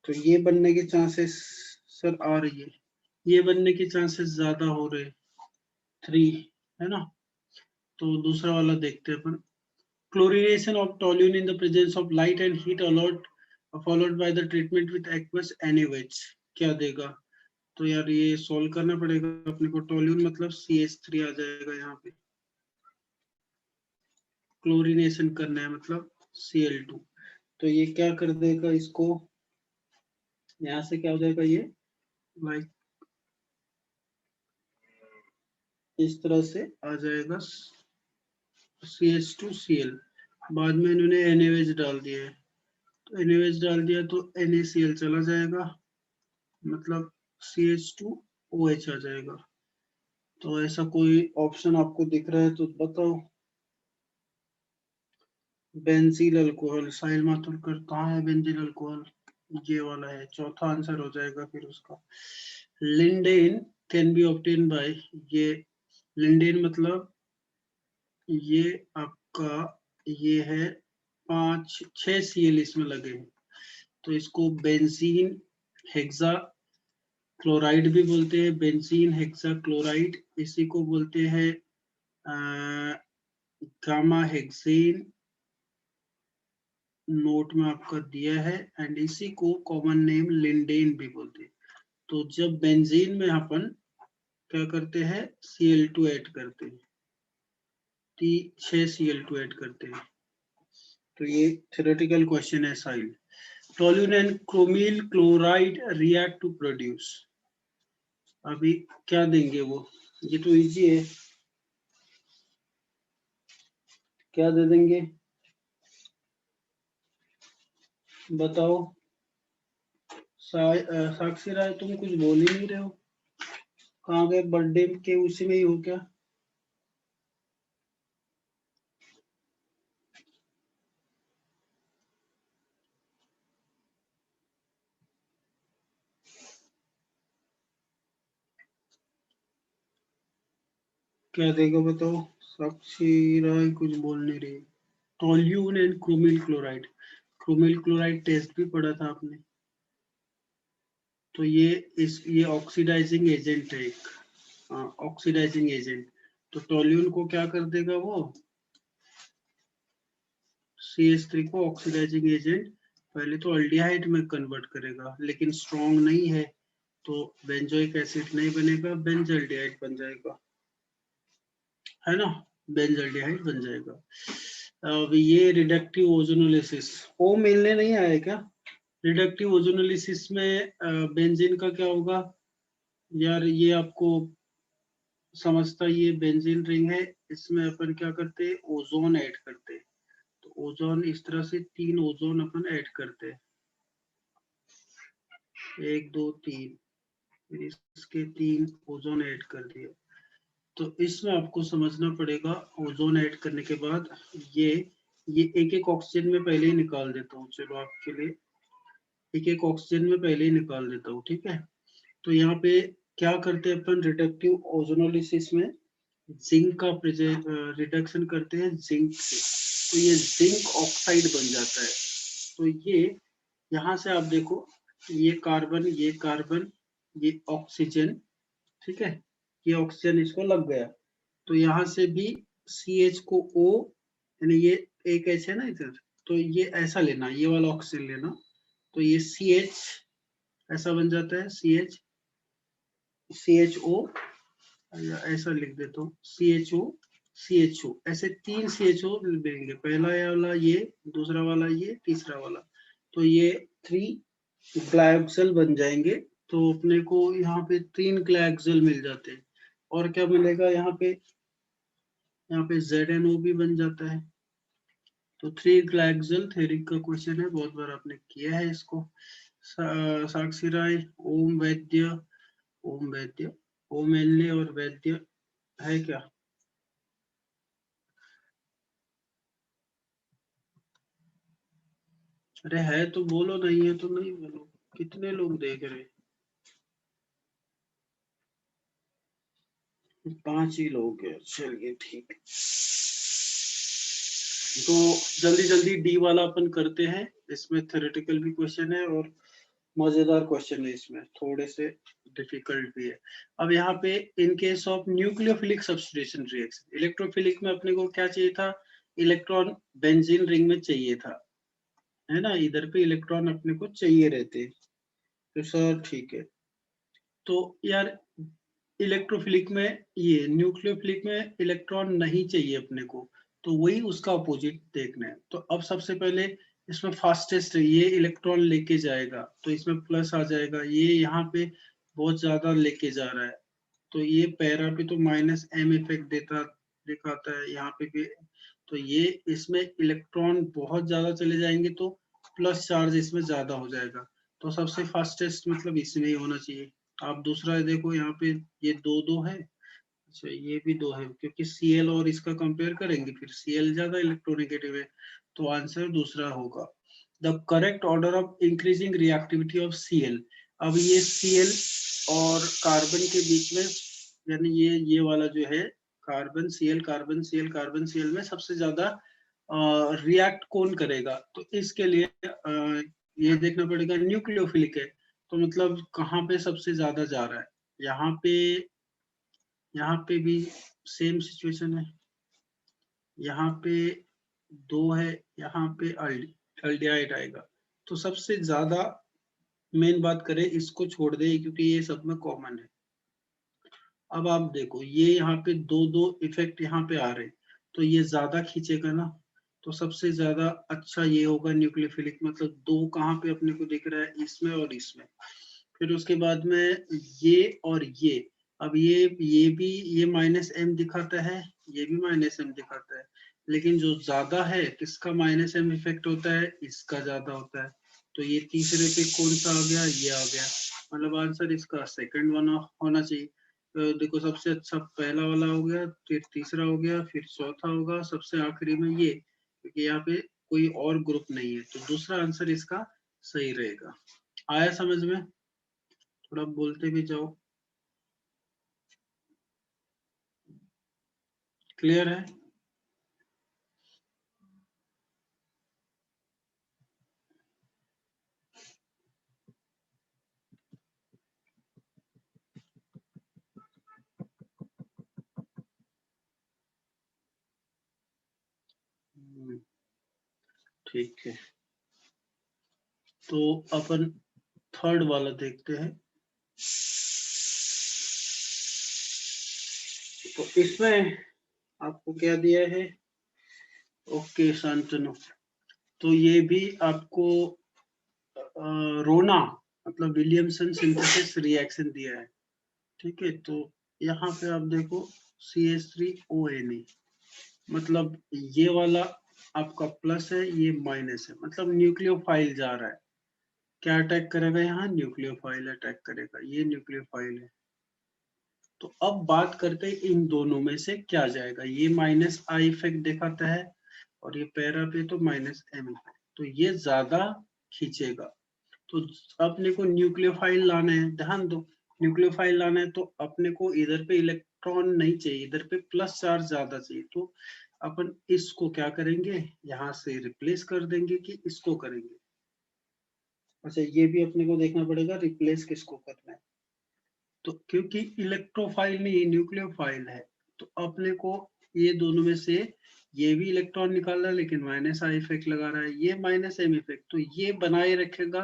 तो ये बनने के चांसेस सर आ रही है, ये बनने के चांसेस ज्यादा हो रहे 3, है ना। तो दूसरा वाला देखते हैं अपन। Chlorination of toluene in the presence of light and heat allowed followed by the treatment with aqueous NaOH क्या देगा। तो यार ये सोल्व करना पड़ेगा अपने को। टोल्यून मतलब CH3 आ जाएगा यहाँ पे, क्लोरिनेशन करना है मतलब Cl2। तो ये क्या कर देगा इसको, यहाँ से क्या हो जाएगा ये लाइक इस तरह से आ जाएगा CH2Cl। बाद में इन्होंने NaOH डाल दिया है, तो NaOH डाल दिया तो NaCl चला जाएगा, मतलब CH2OH आ जाएगा। तो ऐसा कोई ऑप्शन आपको दिख रहा है तो बताओ। बेंजील अल्कोहल, साहिल मातुरकर कहाँ है बेंजील अल्कोहल, ये वाला है, चौथा आंसर हो जाएगा फिर उसका। Lindane can be obtain bye, ये लिंडेन मतलब ये आपका ये है 5-6 Cl इसमें लगे हैं, तो इसको बेंजीन हेक्सा क्लोराइड भी बोलते हैं, बेंजीन हेक्सा क्लोराइड, इसी को बोलते हैं गामा हेक्सेन, नोट में आपका दिया है, एंड इसी को कॉमन नेम लिंडेन भी बोलते हैं। तो जब बेंजीन में अपन क्या करते हैं Cl2 ऐड करते हैं, 6 Cl2 ऐड करते हैं। तो ये थ्योरेटिकल क्वेश्चन है साइल। Toluene and chromyl chloride react to produce, अभी क्या देंगे वो, ये तो इजी है, क्या दे देंगे बताओ। साक्षी राय तुम कुछ बोल ही नहीं रहे हो, कहाँ गए, बर्थडे के उसी में ही हो क्या। क्या देगा बताओ, साक्षी राय कुछ बोल नहीं रही। Toluene and chromyl chloride, chromyl chloride test भी पढ़ा था आपने। तो ये ऑक्सीडाइजिंग एजेंट है एक, ऑक्सीडाइजिंग एजेंट। तो टोल्यून को क्या कर देगा वो, CH3 को ऑक्सीडाइजिंग एजेंट पहले तो अल्डिहाइड में कन्वर्ट करेगा, लेकिन स्ट्रॉन्ग नहीं है तो बेंजोइक एसिड नहीं बनेगा, बेंजल्डिहाइड बन जाएगा, है ना, बेंजल्डिहाइड बन जाएगा। अब ये रिडक्टिव ओजोनोलिसिस, ओ मिलने नहीं आया क्या। रिडक्टिव ओजोनोलिसिस में बेंजीन का क्या होगा यार, ये आपको समझता, ये बेंजीन रिंग है, इसमें अपन क्या करते हैं ओजोन ऐड करते हैं। तो ओजोन इस तरह से 3 ओजोन अपन ऐड करते हैं, 1 2 3, फिर इसके 3 ओजोन ऐड कर दिया। तो इसमें आपको समझना पड़ेगा ओजोन ऐड करने के बाद ये एक एक ऑक्सीजन में पहले ही निकाल देता हूँ, चलो आपके लिए एक एक ऑक्सीजन में पहले ही निकाल देता हूँ, ठीक है। तो यहाँ पे क्या करते हैं अपन रिडक्टिव ओजोनोलिसिस में, जिंक का रिडक्शन करते हैं जिंक से, तो ये जिंक ऑक्साइड बन जाता है। तो ये यहाँ से आप देखो, ये कार्बन ये ऑक्सीजन, ठीक है, ये ऑक्सीजन इसको लग गया, तो यहाँ से भी CH को O, यानी ये एक H है ना इधर, तो ये ऐसा लेना, ये वाला ऑक्सीजन लेना, तो ये CH ऐसा बन जाता है, CHO, ऐसा लिख देता हूँ CHO, ऐसे 3 CHO देंगे, पहला वाला ये, दूसरा वाला ये, तीसरा वाला, तो ये 3 ग्लाइकोजल बन जाएंगे। तो अपने को यहाँ पे 3 ग्लाइकोजल मिल जाते हैं, और क्या मिलेगा यहाँ पे ZNO भी बन जाता है। तो 3 ग्लाइकोजल थ्योरी का क्वेश्चन है, बहुत बार आपने किया है इसको। साक्षी राय, ओम वैद्य, ओम एल्ले और वैद्य है क्या। अरे है तो बोलो, नहीं है तो नहीं बोलो, कितने लोग देख रहे, 5 ही लोग हैं, चलिए ठीक। तो जल्दी जल्दी डी वाला अपन करते हैं, इसमें थ्योरेटिकल भी क्वेश्चन है और मजेदार क्वेश्चन है, इसमें थोड़े से डिफिकल्ट भी है। अब यहाँ पे in case of nucleophilic substitution reaction, electrophilic में अपने को क्या चाहिए था, इलेक्ट्रॉन बेंजीन रिंग में चाहिए था, है ना, इधर पे इलेक्ट्रॉन अपने को चाहिए रहते। तो सर ठीक है, तो यार इलेक्ट्रोफिलिक में, ये न्यूक्लियोफिलिक में इलेक्ट्रॉन नहीं चाहिए अपने को, तो वही उसका अपोजिट देखना है। तो अब सबसे पहले इसमें फास्टेस्ट ये इलेक्ट्रॉन लेके जाएगा, तो इसमें प्लस आ जाएगा, ये यहाँ पे बहुत ज्यादा लेके जा रहा है, तो ये पैरा पे तो माइनस एम इफेक्ट देता दिखाता है, यहाँ पे भी। तो ये इसमें इलेक्ट्रॉन बहुत ज्यादा चले जाएंगे तो प्लस चार्ज इसमें ज्यादा हो जाएगा, तो सबसे फास्टेस्ट मतलब इसमें ही होना चाहिए। आप दूसरा देखो, यहाँ पे ये दो दो है, अच्छा ये भी दो है, क्योंकि Cl और इसका कंपेयर करेंगे, फिर Cl ज्यादा इलेक्ट्रोनेगेटिव है, तो आंसर दूसरा होगा। The correct order of increasing reactivity of Cl। अब ये Cl और कार्बन के बीच में, यानी ये वाला जो है carbon Cl carbon Cl carbon Cl में सबसे ज्यादा रिएक्ट कौन करेगा, तो इसके लिए ये देखना पड़ेगा न्यूक्लियोफिलिक है, तो मतलब कहाँ पे सबसे ज्यादा जा रहा है, यहाँ पे भी सेम सिचुएशन है, यहाँ पे दो है, यहाँ पे अल्डिहाइड आएगा, तो सबसे ज्यादा मेन बात करें इसको छोड़ दे, क्योंकि ये सब में कॉमन है। अब आप देखो ये यहाँ पे दो दो इफेक्ट यहाँ पे आ रहे, तो ये ज्यादा खींचेगा ना, तो सबसे ज्यादा अच्छा ये होगा न्यूक्लियोफिलिक, मतलब दो कहाँ पे अपने को दिख रहा है, इसमें और इसमें। फिर उसके बाद में ये और ये, अब ये भी ये माइनस एम दिखाता है, ये भी माइनस एम दिखाता है, लेकिन जो ज्यादा है किसका माइनस एम इफेक्ट होता है, इसका ज्यादा होता है, तो ये तीसरे पे कौन सा आ गया, ये आ गया, मतलब आंसर इसका सेकंड वन होना चाहिए। तो देखो सबसे अच्छा पहला वाला हो गया, फिर तीसरा हो गया, फिर चौथा होगा, सबसे आखिरी में ये, क्योंकि यहाँ पे कोई और ग्रुप नहीं है, तो दूसरा आंसर इसका सही रहेगा। आया समझ में, थोड़ा बोलते भी जाओ, क्लियर है। ठीक है, तो अपन थर्ड वाला देखते हैं। तो इसमें आपको क्या दिया है, ओके शांतनु, तो ये भी आपको रोना मतलब विलियमसन सिंथेसिस रिएक्शन दिया है, ठीक है। तो यहाँ पे आप देखो CH3ONA, मतलब ये वाला आपका प्लस है, ये माइनस है, मतलब न्यूक्लियोफाइल जा रहा है, क्या अटैक करेगा, यहाँ न्यूक्लियोफाइल अटैक करेगा, ये न्यूक्लियोफाइल है। तो अब बात करते हैं इन दोनों में से क्या जाएगा, ये माइनस आई इफेक्ट दिखाता है, और ये पैरा पे तो माइनस एम इफेक्ट, तो ये ज्यादा खींचेगा, तो अपने को न्यूक्लियोफाइल लाना है, ध्यान दो, न्यूक्लियोफाइल लाना है, तो अपने को इधर पे इलेक्ट्रॉन नहीं चाहिए, इधर पे प्लस चार्ज ज्यादा चाहिए, तो अपन इसको क्या करेंगे, यहाँ से रिप्लेस कर देंगे कि इसको करेंगे। अच्छा ये भी अपने को देखना पड़ेगा रिप्लेस किसको करना है, तो क्योंकि इलेक्ट्रोफाइल नहीं न्यूक्लियोफाइल है, तो अपने को ये दोनों में से ये भी इलेक्ट्रॉन निकाल रहा है, लेकिन माइनस आई इफेक्ट लगा रहा है, ये माइनस एम इफेक्ट, तो ये बनाए रखेगा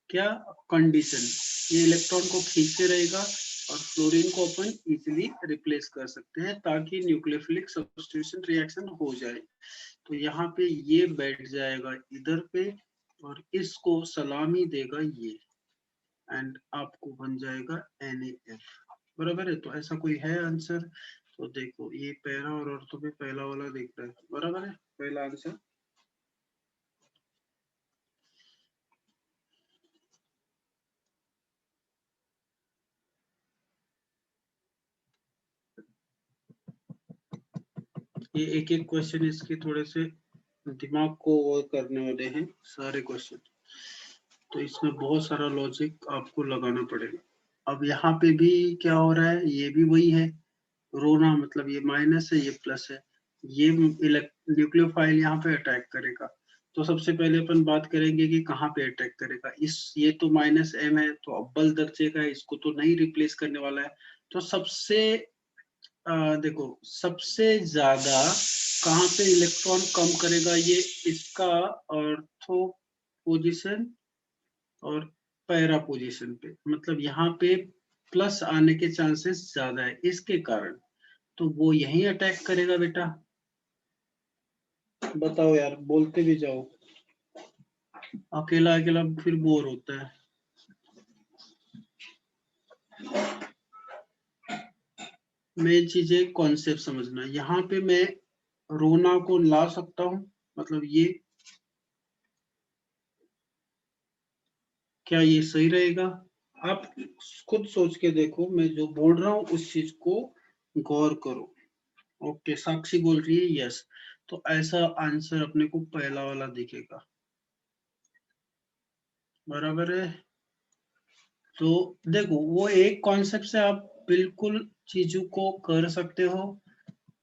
क्या कंडीशन, ये इलेक्ट्रॉन को खींचते रहेगा, और फ्लोरीन को अपन इजिली रिप्लेस कर सकते हैं, ताकि न्यूक्लियोफिलिक सब्स्टिट्यूशन रिएक्शन हो जाए। तो यहाँ पे ये बैठ जाएगा इधर पे, और इसको सलामी देगा ये, एंड आपको बन जाएगा NaF, बराबर है। तो ऐसा कोई है आंसर, तो देखो ये पैरा और ऑर्थो पे पहला वाला दिख रहा है, बराबर है पहला आंसर। ये एक एक क्वेश्चन इसके थोड़े से दिमाग को वो करने वाले हैं सारे क्वेश्चन, तो इसमें बहुत सारा लॉजिक आपको लगाना पड़ेगा। अब यहाँ पे भी क्या हो रहा है, ये भी वही है, रोना मतलब ये माइनस है, ये प्लस है, ये न्यूक्लियोफाइल यहाँ पे अटैक करेगा, तो सबसे पहले अपन बात करेंगे कि कहाँ पे अटैक करेगा। ये तो -m है, तो अव्वल दर्जे का है, इसको तो नहीं रिप्लेस करने वाला है। तो सबसे देखो सबसे ज्यादा कहाँ पे इलेक्ट्रॉन कम करेगा, ये इसका ऑर्थो पोजीशन और पैरा पोजीशन पे, मतलब यहाँ पे प्लस आने के चांसेस ज्यादा है इसके कारण, तो वो यही अटैक करेगा बेटा। बताओ यार, बोलते भी जाओ, अकेला अकेला फिर बोर होता है। मेन चीज है कॉन्सेप्ट समझना। यहाँ पे मैं रोना को ला सकता हूँ, मतलब ये क्या ये सही रहेगा? आप खुद सोच के देखो, मैं जो बोल रहा हूँ उस चीज को गौर करो। ओके, साक्षी बोल रही है यस, तो ऐसा आंसर अपने को पहला वाला दिखेगा, बराबर है। तो देखो वो एक कॉन्सेप्ट से आप बिल्कुल चीजों को कर सकते हो,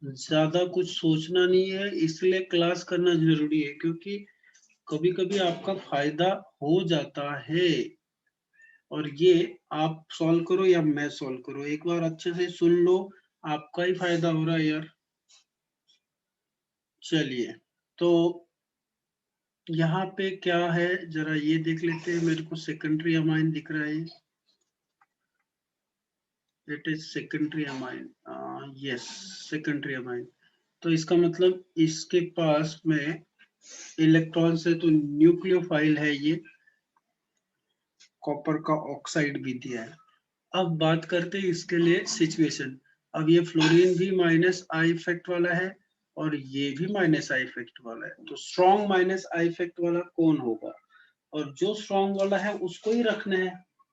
ज्यादा कुछ सोचना नहीं है, इसलिए क्लास करना जरूरी है, क्योंकि कभी कभी आपका फायदा हो जाता है। और ये आप सॉल्व करो या मैं सॉल्व करो, एक बार अच्छे से सुन लो, आपका ही फायदा हो रहा है यार। चलिए, तो यहाँ पे क्या है जरा ये देख लेते हैं। मेरे को सेकेंडरी अमाइन दिख रहा है, it is secondary amine, yes secondary amine. तो इसका मतलब इसके पास में इलेक्ट्रॉन से तो न्यूक्लियोफाइल है ये, कॉपर का ऑक्साइड भी दिया है। अब बात करते हैं इसके लिए सिचुएशन। अब ये फ्लोरीन भी -I इफेक्ट वाला है और ये भी -I इफेक्ट वाला है, तो स्ट्रॉन्ग -I इफेक्ट वाला कौन होगा? और जो स्ट्रॉन्ग वाला है उसको ही रखना है,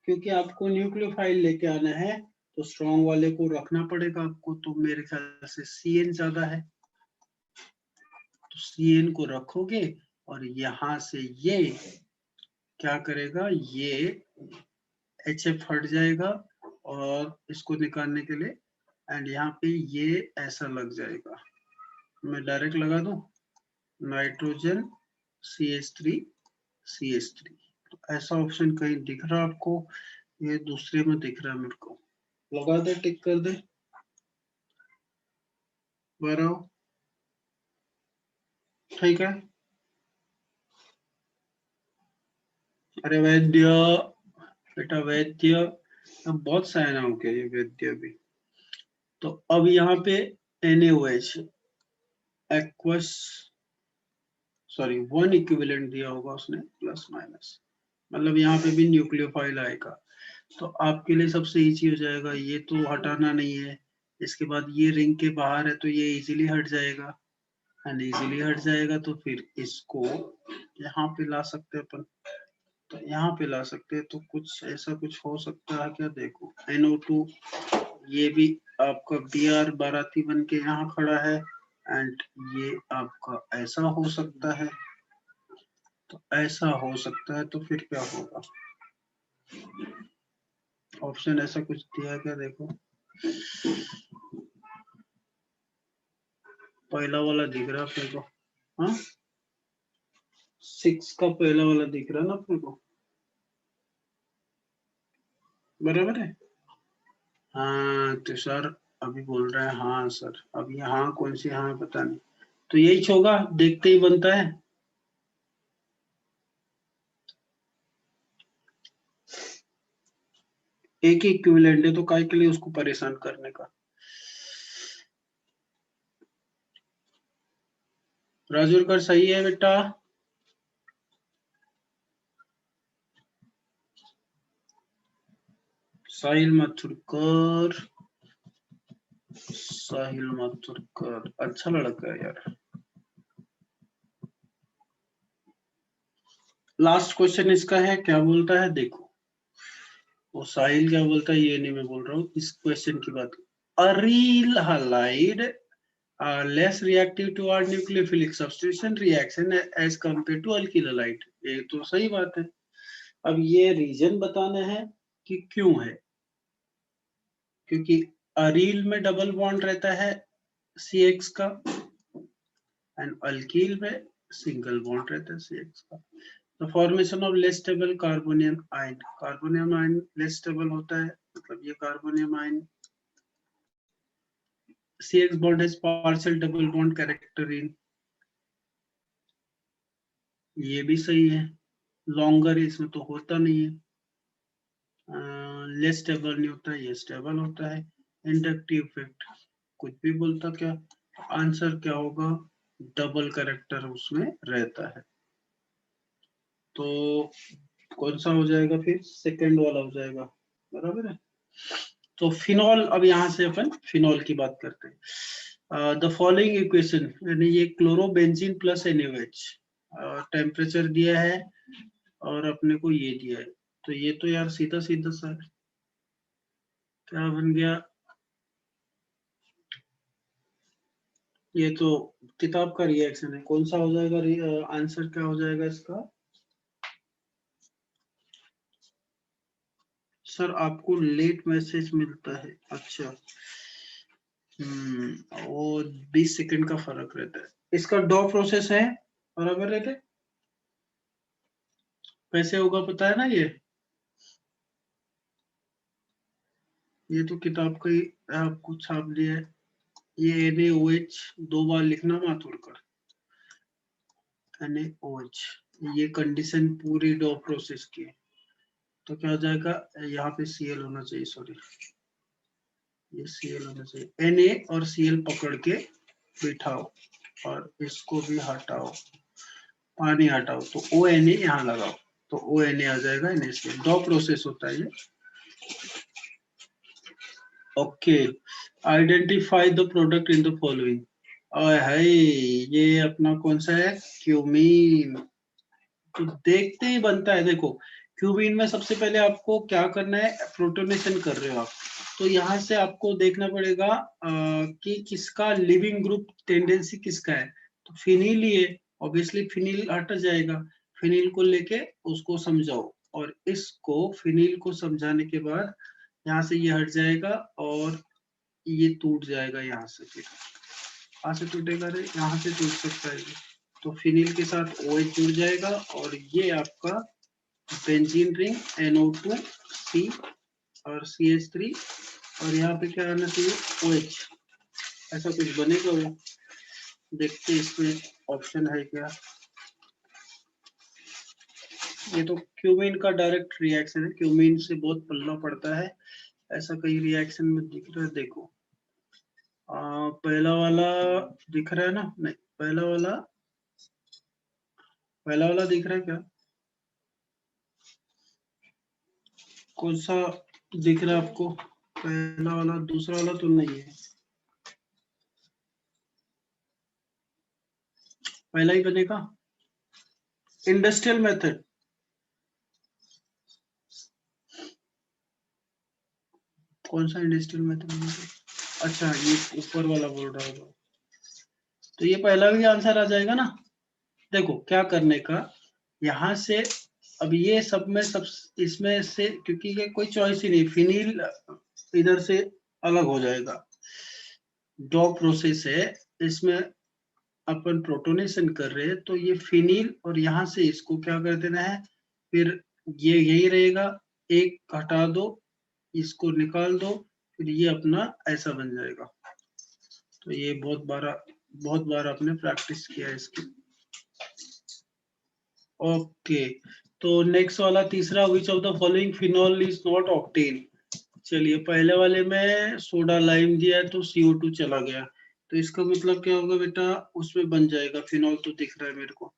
क्योंकि आपको न्यूक्लियोफाइल लेके आना है, तो स्ट्रॉन्ग वाले को रखना पड़ेगा आपको। तो मेरे ख्याल से CN ज्यादा है, तो CN को रखोगे और यहां से ये क्या करेगा, ये HF हट जाएगा और इसको निकालने के लिए, एंड यहाँ पे ये ऐसा लग जाएगा। मैं डायरेक्ट लगा दूं, नाइट्रोजन CH3 तो ऐसा ऑप्शन कहीं दिख रहा आपको? ये दूसरे में दिख रहा है मेरे को, लगा दे, टिक कर दे, बताओ ठीक है। अरे वैद्य, बेटा वैद्य, अब बहुत सयाना हो गया ये वैद्य भी। तो अब यहाँ पे NaOH एक्वस, सॉरी 1 इक्विवेलेंट दिया होगा उसने, प्लस माइनस, मतलब यहाँ पे भी न्यूक्लियोफाइल आएगा। तो आपके लिए सबसे इजी हो जाएगा, ये तो हटाना नहीं है। इसके बाद ये रिंग के बाहर है तो ये इजीली हट जाएगा, एंड इजीली हट जाएगा तो फिर इसको यहाँ पे ला सकते हैं अपन, तो यहाँ पे ला सकते हैं। तो कुछ ऐसा कुछ हो सकता है क्या? देखो NO2, ये भी आपका Br बाराती बन के यहाँ खड़ा है, एंड ये आपका ऐसा हो सकता है, तो ऐसा हो सकता है। तो फिर क्या होगा? ऑप्शन ऐसा कुछ दिया क्या? देखो पहला वाला दिख रहा है अपने को, हाँ 6 का पहला वाला दिख रहा है ना अपने को, बराबर है। हाँ तो सर अभी बोल रहे हैं हाँ सर, अब यहाँ कौन सी हाँ पता नहीं, तो यही होगा, देखते ही बनता है। एक ही इक्विवेलेंट है तो काय के लिए उसको परेशान करने का। राजुरकर सही है बेटा। साहिल माथुरकर, साहिल माथुरकर अच्छा लड़का है यार। लास्ट क्वेश्चन इसका है, क्या बोलता है देखो, वो साहिल क्या बोलता है ये नहीं मैं बोल रहा हूँ, इस क्वेश्चन की बात। अरील halide are less reactive toward nucleophilic substitution reaction as compared to alkyl halide, ये तो सही बात है। अब ये रीजन बताना है कि क्यों है, क्योंकि अरील में डबल बॉन्ड रहता है CX का, एंड अल्कील में सिंगल बॉन्ड रहता है CH का। The formation of less stable carbonium ion, carbonium ion less stable होता है, मतलब ये carbonium ion CH bond has partial double bond character in, ये भी सही है, लॉन्गर इसमें तो होता नहीं है, लेस स्टेबल नहीं होता है, ये स्टेबल होता है। इंडक्टिव इफेक्ट कुछ भी बोलता क्या, आंसर क्या होगा, डबल कैरेक्टर उसमें रहता है, तो कौन सा हो जाएगा फिर, सेकंड वाला हो जाएगा, बराबर है। तो फिनॉल, अब यहाँ से अपन फिनॉल की बात करते हैं। द फॉलोइंग इक्वेशन, यानी ये क्लोरोबेंजीन प्लस NaOH, टेम्परेचर दिया है और अपने को ये दिया है, तो ये तो यार सीधा सीधा सा है, क्या बन गया, ये तो किताब का रिएक्शन है, कौन सा हो जाएगा, आंसर क्या हो जाएगा इसका। सर आपको लेट मैसेज मिलता है, अच्छा, वो 20 सेकंड का फर्क रहता है, इसका डॉ प्रोसेस है, बराबर रहते, कैसे होगा पता है ना, ये तो किताब का ही आपको छाप दिया है, ये NaOH 2 बार लिखना मत उड़कर, NaOH, ये कंडीशन पूरी डॉ प्रोसेस की है, तो क्या हो जाएगा, यहाँ पे Cl होना चाहिए, सॉरी ये Cl होना चाहिए, Na और Cl पकड़ के बिठाओ और इसको भी हटाओ, पानी हटाओ, तो ONA यहाँ लगाओ, तो ONA आ जाएगा NaCl, डॉ प्रोसेस होता है ये। Okay, identify the product in the following, है ये अपना कौन सा है, क्यूमीन, तो देखते ही बनता है, देखो क्यूमीन में सबसे पहले आपको क्या करना है, प्रोटोनेशन कर रहे हो आप, तो यहाँ से आपको देखना पड़ेगा कि किसका लिविंग ग्रुप टेंडेंसी किसका है, तो फिनिल ही है, ऑब्वियसली फिनिल हट जाएगा, फिनिल को लेके उसको समझाओ, और इसको फिनिल को समझाने के बाद यहाँ से ये हट जाएगा और ये टूट जाएगा, यहाँ से फिर यहाँ से टूटेगा रे, यहाँ से टूट सकता है ये, तो फिनिल के साथ OH जुड़ जाएगा और ये आपका बेंजीन रिंग NO2C और CH3, और यहाँ पे क्या आना चाहिए, OH, ऐसा कुछ बनेगा वो, देखते इसमें ऑप्शन है क्या, ये तो क्यूमीन का डायरेक्ट रिएक्शन है, क्यूमीन से बहुत पल्ला पड़ता है, ऐसा कई रिएक्शन में दिख रहा है, देखो पहला वाला दिख रहा है ना, नहीं पहला वाला दिख रहा है क्या, कौन सा दिख रहा है आपको, पहला वाला, दूसरा वाला तो नहीं है, पहला ही बनेगा, इंडस्ट्रियल मेथड, कौन सा इंडस्ट्रियल मेथड, अच्छा ये ऊपर वाला बोल रहा होगा, तो ये पहला भी आंसर आ जाएगा ना, देखो क्या करने का, यहाँ से अब ये सब में सब इसमें से, क्योंकि ये कोई चॉइस ही नहीं, फिनिल इधर से अलग हो जाएगा, डॉ प्रोसेस है, इसमें अपन प्रोटोनेशन कर रहे हैं, तो ये फिनिल और यहाँ से इसको क्या कर देना है, फिर ये यही रहेगा, एक हटा दो, इसको निकाल दो, फिर ये अपना ऐसा बन जाएगा, तो ये बहुत बार आपने प्रैक्टिस किया है इसकी। ओके, तो नेक्स्ट वाला तीसरा, which of the following phenol is not octane, चलिए पहले वाले में सोडा लाइम दिया है तो CO2 चला गया, तो इसका मतलब क्या होगा बेटा, उसमें बन जाएगा, फिनॉल तो दिख रहा है मेरे को,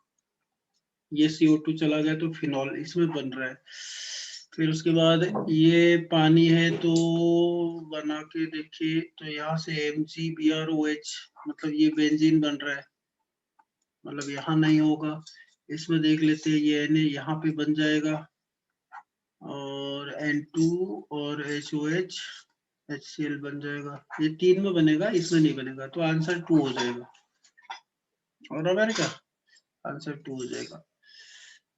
ये CO2 चला गया तो फिनॉल इसमें बन रहा है, फिर उसके बाद ये पानी है तो बना के देखिए, तो यहाँ से MgBrOH, मतलब ये बेंजीन बन रहा है, मतलब यहाँ नहीं होगा, इसमें देख लेते हैं, ये Na यहाँ पे बन जाएगा, और N2 और HOH HCl बन जाएगा, ये 3 में बनेगा, इसमें नहीं बनेगा, तो आंसर 2 हो जाएगा, और अब क्या आंसर 2 हो जाएगा,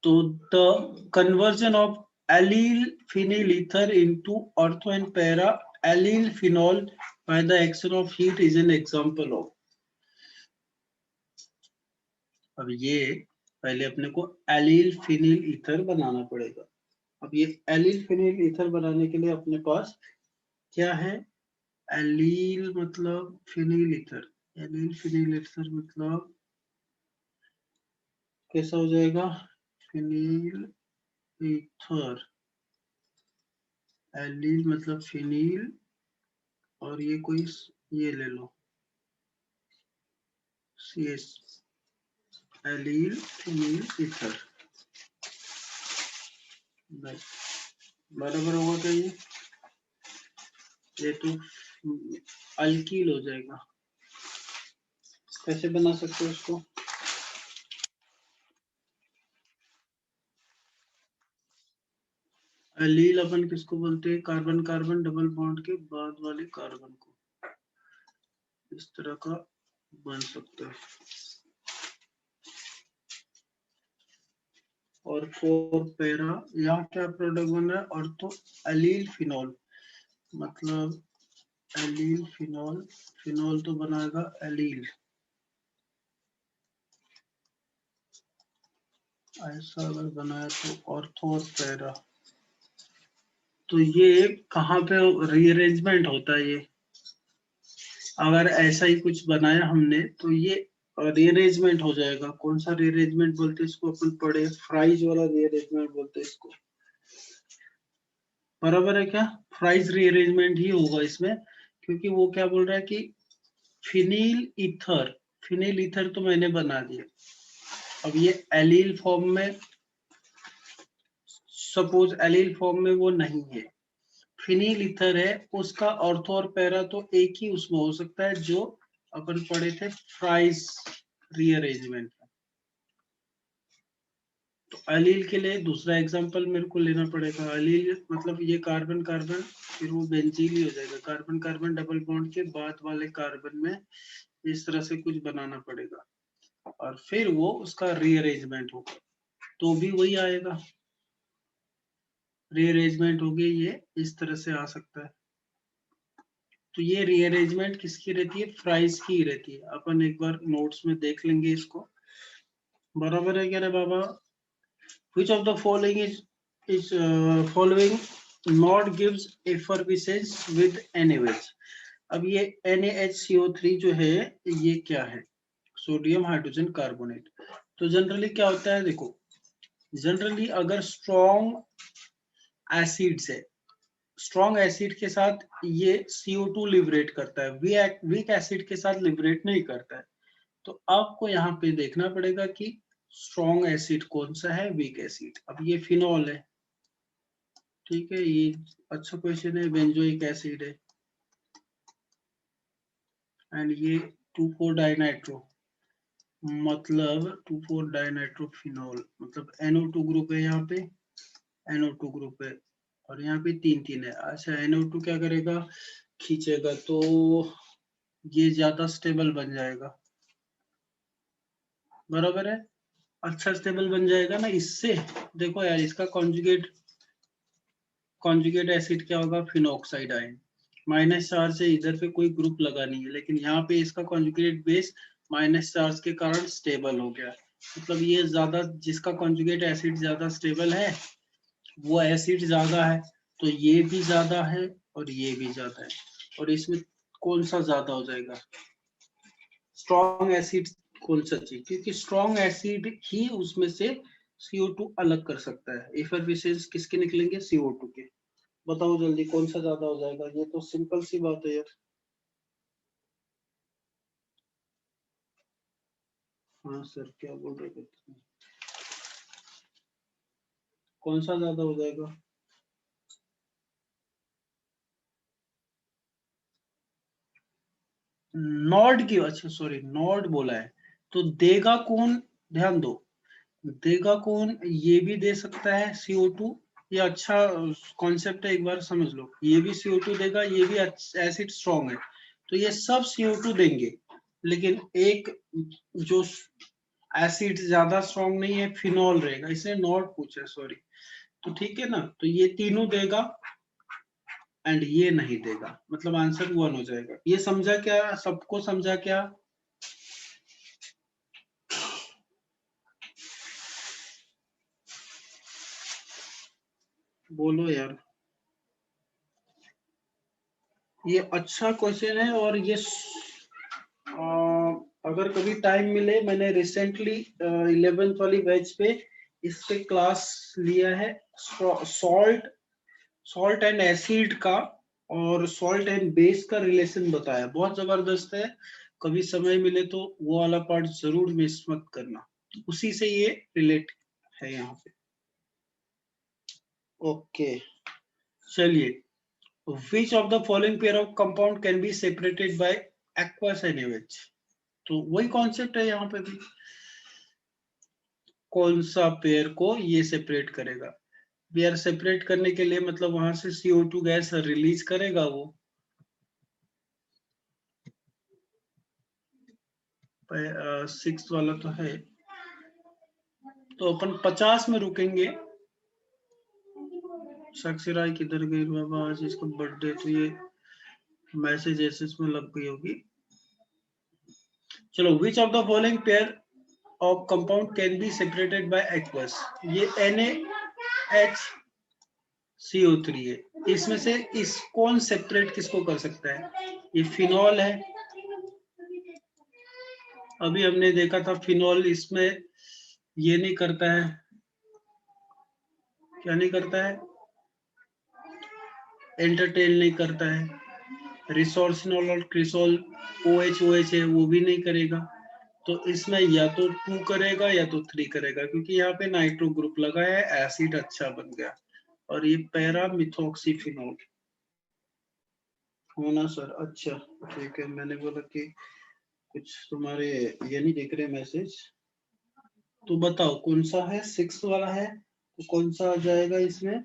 तो the conversion of allyl phenyl ether into ortho and para allyl phenol by the action of heat is an example of, अब ये पहले अपने को एलिल फिनिल ईथर बनाना पड़ेगा। अब ये एलिल फिनिल ईथर बनाने के लिए अपने पास क्या है, एलिल मतलब phenyl ether, allyl phenyl ether मतलब कैसा हो जाएगा, फिनिल ईथर, एलिल मतलब फिनिल, और ये कोई ये ले लो CS, एलिल फिनिल ईथर, बराबर होगा क्या ये तो अल्कील हो जाएगा। कैसे बना सकते हो इसको, एलील अपन किसको बोलते हैं, कार्बन कार्बन डबल बॉन्ड के बाद वाले कार्बन को, इस तरह का बन सकता है। और फोर पैरा, यहाँ क्या प्रोडक्ट बन रहा है, और तो एलील फिनॉल, मतलब एलील फिनॉल, फिनॉल तो बनाएगा एलील, ऐसा अगर बनाया तो ऑर्थो और पैरा, तो ये कहाँ पे रीअरेंजमेंट होता है, ये अगर ऐसा ही कुछ बनाया हमने तो ये रीअरेंजमेंट हो जाएगा। कौन सा रीअरेंजमेंट बोलते हैं इसको, अपन पढ़े फ्राइज वाला रीअरेंजमेंट बोलते हैं इसको, बराबर है क्या, फ्राइज रीअरेंजमेंट ही होगा इसमें, क्योंकि वो क्या बोल रहा है कि फिनिल ईथर, फिनिल ईथर तो मैंने बना दिया, अब ये एलील फॉर्म में, सपोज एलील फॉर्म में वो नहीं है, फिनिल ईथर है, उसका ऑर्थो और पैरा तो एक ही उसमें हो सकता है, जो अपन पढ़े थे फ्राइज रीअरेंजमेंट। तो एलील के लिए दूसरा एग्जांपल मेरे को लेना पड़ेगा, एलील मतलब ये कार्बन कार्बन, फिर वो बेंजीन ही हो जाएगा, कार्बन कार्बन डबल बॉन्ड के बाद वाले कार्बन में इस तरह से कुछ बनाना पड़ेगा, और फिर वो उसका रीअरेंजमेंट होगा, तो भी वही आएगा, रीअरेंजमेंट होगी, ये इस तरह से आ सकता है। तो ये रीअरेंजमेंट किसकी रहती है, फ्राइज की रहती है, अपन एक बार नोट्स में देख लेंगे इसको, बराबर है क्या रे बाबा। Which of the following is following not gives effervescence with NaOH। अब ये NaHCO3 जो है ये क्या है, सोडियम हाइड्रोजन कार्बोनेट। तो जनरली क्या होता है, देखो जनरली अगर स्ट्रॉन्ग एसिड से, स्ट्रॉन्ग एसिड के साथ ये CO2 लिबरेट करता है, वीक एसिड के साथ लिबरेट नहीं करता है। तो आपको यहाँ पे देखना पड़ेगा कि स्ट्रॉन्ग एसिड कौन सा है, वीक एसिड। अब ये फिनॉल है, ठीक है, ये अच्छा क्वेश्चन है, बेंजोइक एसिड है, एंड ये 2,4 डाइनाइट्रो, मतलब 2,4 डाइनाइट्रोफिनॉल, मतलब NO2 ग्रुप है, यहाँ पे NO2 ग्रुप है, और यहाँ पे 3 है। अच्छा NO2 क्या करेगा, खींचेगा, तो ये ज्यादा स्टेबल बन जाएगा, बराबर है, अच्छा स्टेबल बन जाएगा ना इससे। देखो यार इसका कॉन्जुगेट एसिड क्या होगा, फिनॉक्साइड आयन, माइनस चार्ज से इधर पे कोई ग्रुप लगा नहीं है, लेकिन यहाँ पे इसका कॉन्जुगेट बेस माइनस चार्ज के कारण स्टेबल हो गया, मतलब ये ज्यादा, जिसका कॉन्जुगेट एसिड ज्यादा स्टेबल है वो एसिड ज्यादा है, तो ये भी ज्यादा है और ये भी ज्यादा है, और इसमें कौन सा ज्यादा हो जाएगा, स्ट्रॉन्ग एसिड कौन सा चाहिए, क्योंकि स्ट्रॉन्ग एसिड ही उसमें से CO2 अलग कर सकता है, एफरवेसेंस किसके निकलेंगे, CO2 के। बताओ जल्दी कौन सा ज्यादा हो जाएगा, ये तो सिंपल सी बात है यार। हाँ सर क्या बोल रहे थे, कौन सा ज्यादा हो जाएगा, नॉड की, अच्छा सॉरी नॉड बोला है, तो देगा कौन, ध्यान दो, देगा कौन, ये भी दे सकता है CO2, ये अच्छा कॉन्सेप्ट है, एक बार समझ लो, ये भी CO2 देगा, ये भी एसिड स्ट्रॉन्ग है, तो ये सब CO2 देंगे, लेकिन एक जो एसिड ज्यादा स्ट्रॉन्ग नहीं है, फिनॉल रहेगा, इसने नॉट पूछा सॉरी, तो ठीक है ना, तो ये तीनों देगा एंड ये नहीं देगा, मतलब आंसर 1 हो जाएगा। ये समझा क्या, सबको समझा क्या, बोलो यार, ये अच्छा क्वेश्चन है और ये अगर कभी टाइम मिले, मैंने रिसेंटली 11th वाली बैच पे इस पे क्लास लिया है, सॉल्ट सॉल्ट एंड एसिड का और सॉल्ट एंड बेस का रिलेशन बताया, बहुत जबरदस्त है। कभी समय मिले तो वो वाला पार्ट जरूर मिस मत करना, उसी से ये रिलेट है यहाँ पे। ओके, चलिए, which of the following pair of compound can be separated by aqueous NaOH? तो वही कॉन्सेप्ट है यहाँ पे भी, कौन सा पेयर को ये सेपरेट करेगा। पेयर सेपरेट करने के लिए मतलब वहां से CO2 गैस रिलीज करेगा वो। सिक्स वाला तो है, तो अपन 50 में रुकेंगे। साक्षी राय किधर गई बाबा, आज इसका बर्थडे, तो ये मैसेज एसेस में लग गई होगी। चलो, which of the following pair of compound can be separated by aqueous? ये NaHCO3 है, इसमें से इस कौन सेपरेट किसको कर सकता है? ये फिनॉल है, अभी हमने देखा था फिनॉल इसमें ये नहीं करता है, क्या नहीं करता है, एंटरटेन नहीं करता है। रिसोर्सिनॉल और क्रिसोल OH है, वो भी नहीं करेगा। तो इसमें या तो 2 करेगा या तो 3 करेगा, क्योंकि यहाँ पे नाइट्रो ग्रुप लगा है, एसिड अच्छा बन गया। और ये पैरा मिथॉक्सीफिनॉल होना सर, अच्छा ठीक है, मैंने बोला कि कुछ तुम्हारे ये नहीं देख रहे मैसेज। तो बताओ कौन सा है, 6 वाला है, तो कौन सा आ जाएगा इसमें?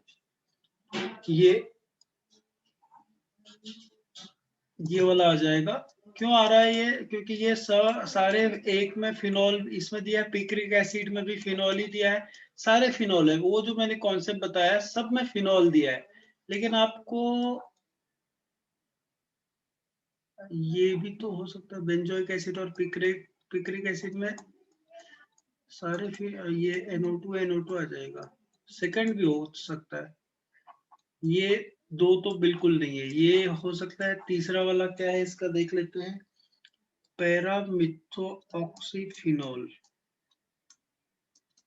ये वाला आ जाएगा। क्यों आ रहा है ये? क्योंकि ये सारे एक में फिनॉल इसमें दिया है, पिक्रिक एसिड में भी फिनॉल ही दिया है, सारे फिनॉल है। वो जो मैंने कॉन्सेप्ट बताया सब में फिनॉल दिया है, लेकिन आपको ये भी तो हो सकता है बेंजोइक एसिड और पिक्रिक एसिड में सारे, फिर ये NO2 आ जाएगा। सेकंड भी हो सकता है, ये दो तो बिल्कुल नहीं है, ये हो सकता है। तीसरा वाला क्या है इसका देख लेते हैं, पैरामिथोऑक्सीफिनोल,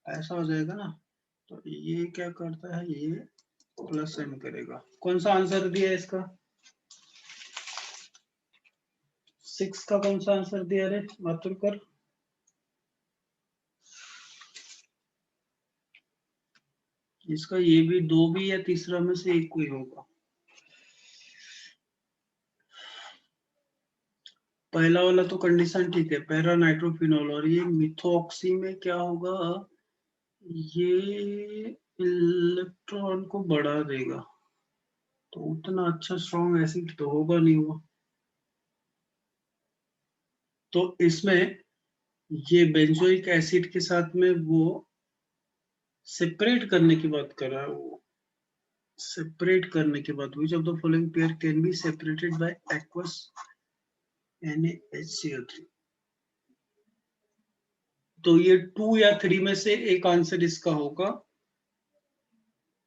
ऐसा हो जाएगा ना। तो ये क्या करता है, ये प्लस M करेगा। कौन सा आंसर दिया है इसका? 6 का कौन सा आंसर दिया रे मातुरकर? इसका ये भी दो भी या तीसरा में से एक कोई होगा। पहला वाला तो कंडीशन ठीक है, पैरा नाइट्रोफिनोल, और ये मिथोऑक्सी में क्या होगा, ये इलेक्ट्रॉन को बढ़ा देगा, तो उतना अच्छा स्ट्रॉन्ग एसिड तो होगा नहीं वो। तो इसमें ये बेंजोइक एसिड के साथ में वो सेपरेट करने की बात कर रहा है वो, सेपरेट करने के बाद which of the following pair can be separated by aqueous NaHCO3? तो ये 2 या 3 में से एक आंसर इसका होगा,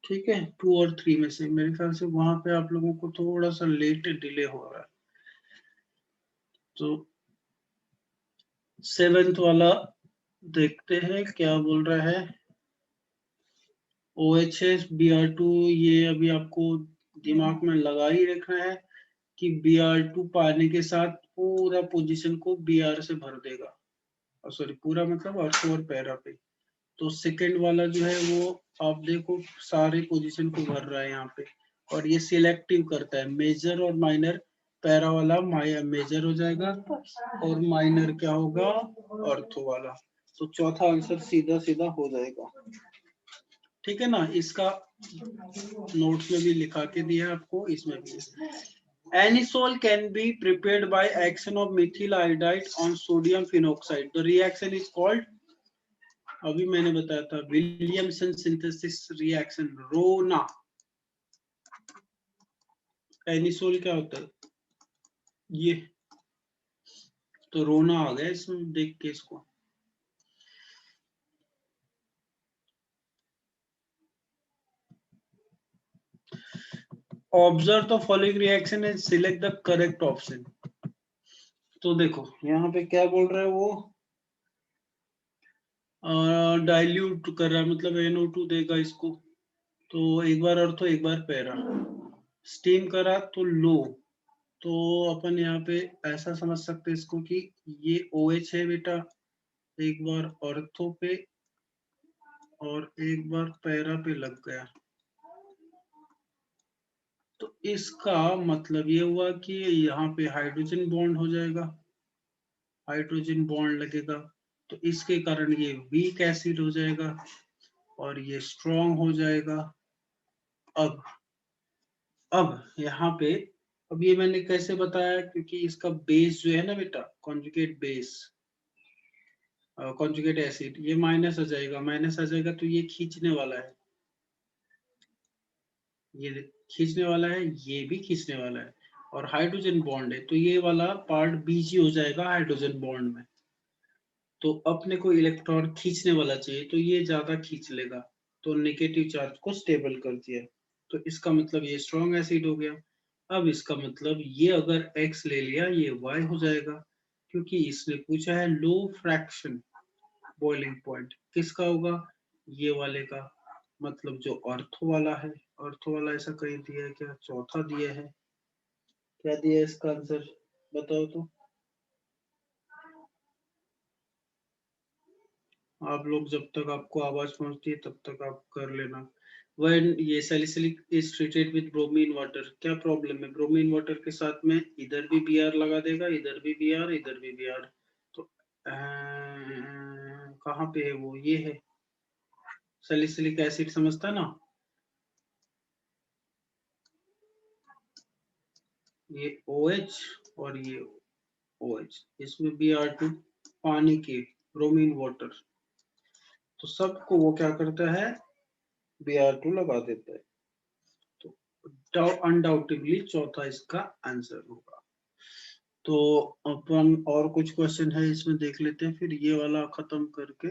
ठीक है, 2 और 3 में से। मेरे ख्याल से वहां पे आप लोगों को थोड़ा सा लेट डिले हो रहा है। तो 7th वाला देखते हैं क्या बोल रहा है। OHS Br2, ये अभी आपको दिमाग में लगा ही रखना है कि Br2 पाने के साथ पूरा पोजीशन को Br से भर देगा, सॉरी पूरा मतलब अर्थ और पैरा पे। तो सेकंड वाला जो है वो आप देखो सारे पोजीशन को भर रहा है यहाँ पे, और ये सिलेक्टिव करता है मेजर और माइनर। पैरा वाला मेजर हो जाएगा और माइनर क्या होगा, अर्थो वाला। तो चौथा आंसर सीधा सीधा हो जाएगा, ठीक है ना। इसका नोट्स में भी लिखा के दिया है आपको, इसमें भी। Anisole can be prepared by action of methyl iodide on sodium phenoxide. The reaction is called, अभी मैंने बताया था, विलियमसन सिंथेसिस रिएक्शन, रोना। एनिसोल क्या होता है ये, तो रोना आ गया इसमें देख के इसको। Observe the following reaction and select the correct option. तो देखो यहाँ पे क्या बोल रहा है वो, डाइल्यूट कर रहा है, मतलब NO2 देगा इसको, तो एक बार अर्थो एक बार पैरा। स्टीम करा तो लो, तो अपन यहाँ पे ऐसा समझ सकते हैं इसको कि ये OH है बेटा, एक बार ऑर्थो पे और एक बार पैरा पे लग गया, तो इसका मतलब ये हुआ कि यहाँ पे हाइड्रोजन बॉन्ड हो जाएगा, हाइड्रोजन बॉन्ड लगेगा, तो इसके कारण ये वीक एसिड हो जाएगा और ये स्ट्रॉन्ग हो जाएगा। अब यहाँ पे, अब ये मैंने कैसे बताया, क्योंकि इसका बेस जो है ना बेटा, कॉन्जुगेट बेस, कॉन्जुगेट एसिड, ये माइनस आ जाएगा, माइनस आ जाएगा तो ये खींचने वाला है, ये खींचने वाला है, ये भी खींचने वाला है, और हाइड्रोजन बॉन्ड है तो ये वाला पार्ट बीजी हो जाएगा हाइड्रोजन बॉन्ड में, तो अपने को इलेक्ट्रॉन खींचने वाला चाहिए तो ये ज्यादा खींच लेगा, तो नेगेटिव चार्ज को स्टेबल कर दिया, तो इसका मतलब ये स्ट्रॉन्ग एसिड हो गया। अब इसका मतलब ये अगर X ले लिया ये Y हो जाएगा, क्योंकि इसने पूछा है लो फ्रैक्शन बॉइलिंग पॉइंट किसका होगा, ये वाले का, मतलब जो ऑर्थो वाला है, ऑर्थो वाला ऐसा कहीं दिया है क्या, चौथा दिया है, क्या दिया है इसका आंसर बताओ तो। आप लोग जब तक आपको आवाज पहुंचती है तब तक आप कर लेना। When ये salicylic is treated with bromine water, क्या प्रॉब्लम है, ब्रोमीन वाटर के साथ में इधर भी Br लगा देगा, इधर भी Br, इधर भी Br, तो कहाँ पे है वो, ये है सैलिसिलिक एसिड, समझता ना, ये OH और ये OH, इसमें Br2 पानी के, ब्रोमीन वाटर, तो सबको वो क्या करता है, Br2 लगा देता है, तो अनडाउटेबली चौथा इसका आंसर होगा। तो अपन और कुछ क्वेश्चन है इसमें देख लेते हैं, फिर ये वाला खत्म करके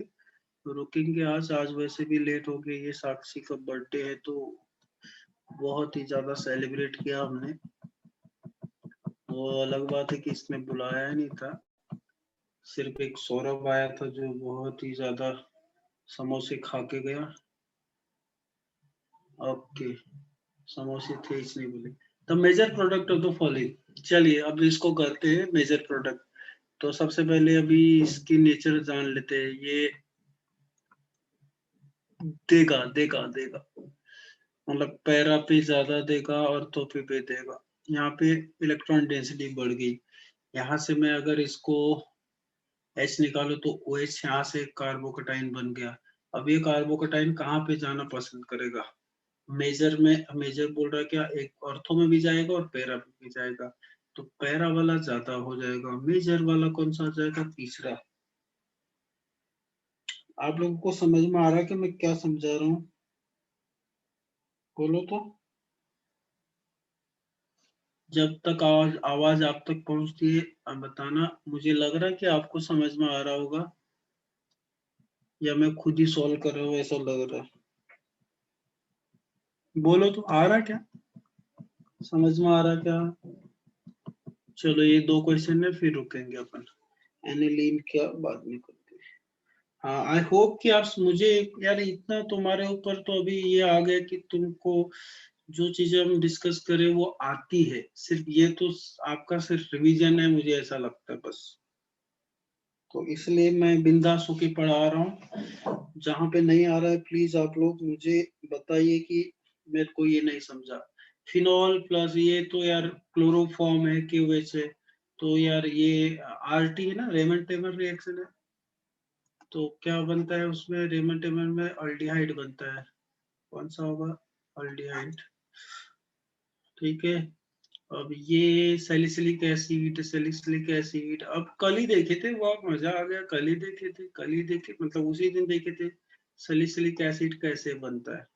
रुकेंगे। आज आज वैसे भी लेट हो गई, ये साक्षी का बर्थडे है तो बहुत ही ज्यादा सेलिब्रेट किया हमने, वो अलग बात है कि इसने बुलाया नहीं था, सिर्फ एक सौरभ आया था जो बहुत ही ज्यादा समोसे खा के गया। ओके, समोसे थे इसने बोले। तो major product of the following, चलिए अब इसको करते हैं मेजर प्रोडक्ट। तो सबसे पहले अभी इसकी नेचर जान लेते हैं, ये देगा देगा देगा, मतलब पैरा पे ज्यादा देगा और तोहफे पे देगा। यहाँ पे इलेक्ट्रॉन डेंसिटी बढ़ गई, यहाँ से मैं अगर इसको H निकालो तो OH यहाँ से कार्बोकेटाइन बन गया। अब ये कार्बोकेटाइन कहाँ पे जाना पसंद करेगा, मेजर में, मेजर बोल रहा है क्या, एक ऑर्थो में भी जाएगा और पैरा में भी जाएगा, तो पैरा वाला ज्यादा हो जाएगा, मेजर वाला कौन सा आ जाएगा, तीसरा। आप लोगों को समझ में आ रहा है कि मैं क्या समझा रहा हूँ, बोलो तो। जब तक आवाज आवाज आप तक पहुंचती है आप बताना, मुझे लग रहा है कि आपको समझ में आ रहा होगा, या मैं खुद ही सॉल्व कर रहा हूँ ऐसा लग रहा है, बोलो तो, आ रहा क्या, समझ में आ रहा क्या। चलो ये दो क्वेश्चन है फिर रुकेंगे अपन, एनिलीन क्या बाद में करते हैं। हाँ, आई होप कि आप मुझे, यार इतना तुम्हारे ऊपर तो अभी ये आ गया कि तुमको जो चीजें हम डिस्कस करें वो आती है, सिर्फ ये तो आपका सिर्फ रिवीजन है, मुझे ऐसा लगता है बस, तो इसलिए मैं बिंदास होके पढ़ा रहा हूँ। जहाँ पे नहीं आ रहा है प्लीज आप लोग मुझे बताइए कि मेरे को ये नहीं समझा। फिनॉल प्लस ये तो यार क्लोरोफॉर्म है, KOH है, तो यार ये RT है ना, रेमन टेमर रिएक्शन है, तो क्या बनता है उसमें, रेमन टेमर में अल्डिहाइड बनता है, कौन सा होगा, अल्डिहाइड, ठीक है। अब ये सैलिसिलिक एसिड, सैलिसिलिक एसिड अब कल ही देखे थे, वाह मजा आ गया, कल ही देखे थे, कल ही देखे मतलब उसी दिन देखे थे, सैलिसिलिक एसिड कैसे बनता है,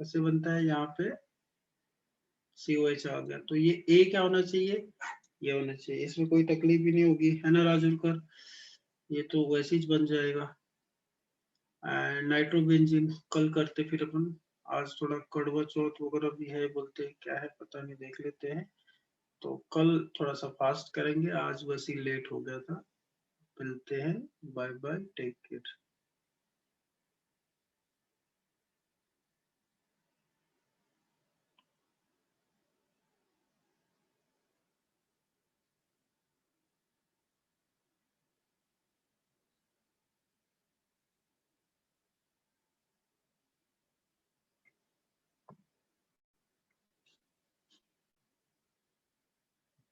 कैसे बनता है, यहाँ पे COH आ गया, तो ये A क्या होना चाहिए, ये होना चाहिए, इसमें कोई तकलीफ भी नहीं होगी, है ना राजुलकर, ये तो वैसे ही बन जाएगा। नाइट्रोबेंजीन कल करते फिर अपन। आज थोड़ा कड़वा चौथ वगैरह भी है बोलते हैं, क्या है पता नहीं, देख लेते हैं। तो कल थोड़ा सा फास्ट करेंगे, आज वैसे ही लेट हो गया था। मिलते हैं, बाय बाय, टेक केयर।